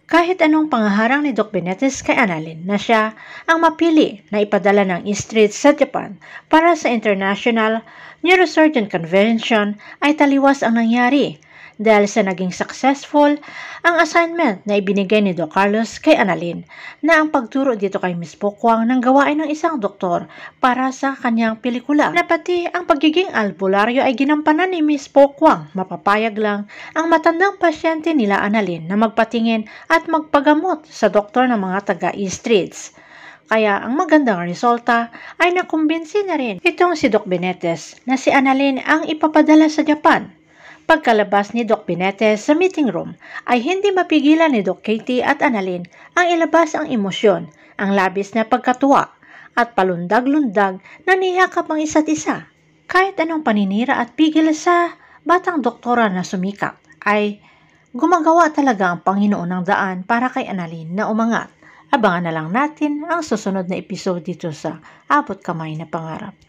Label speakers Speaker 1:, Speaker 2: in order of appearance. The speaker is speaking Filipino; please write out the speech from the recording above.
Speaker 1: Kahit anong pangaharang ni Doc Benitez kay Annalyn na siya ang mapili na ipadala ng Eastridge sa Japan para sa International Neurosurgeon Convention ay taliwas ang nangyari dahil sa naging successful ang assignment na ibinigay ni Doc Carlos kay Annalyn na ang pagturo dito kay Miss Pokwang ng gawain ng isang doktor para sa kanyang pelikula na pati ang pagiging albularyo ay ginampanan ni Miss Pokwang. Mapapayag lang ang matandang pasyente nila Annalyn na magpatingin at magpagamot sa doktor ng mga taga-Eastridge. Kaya ang magandang resulta ay nakumbinsi na rin itong si Doc Benitez na si Annalyn ang ipapadala sa Japan. Pagkalabas ni Doc Benitez sa meeting room ay hindi mapigilan ni Doc Katie at Annalyn ang ilabas ang emosyon, ang labis na pagkatuwa at palundag-lundag na niyakap ang isa't isa. Kahit anong paninira at pigil sa batang doktora na sumikap ay gumagawa talaga ang Panginoon ng daan para kay Annalyn na umangat. Abangan na lang natin ang susunod na episode dito sa Abot Kamay na Pangarap.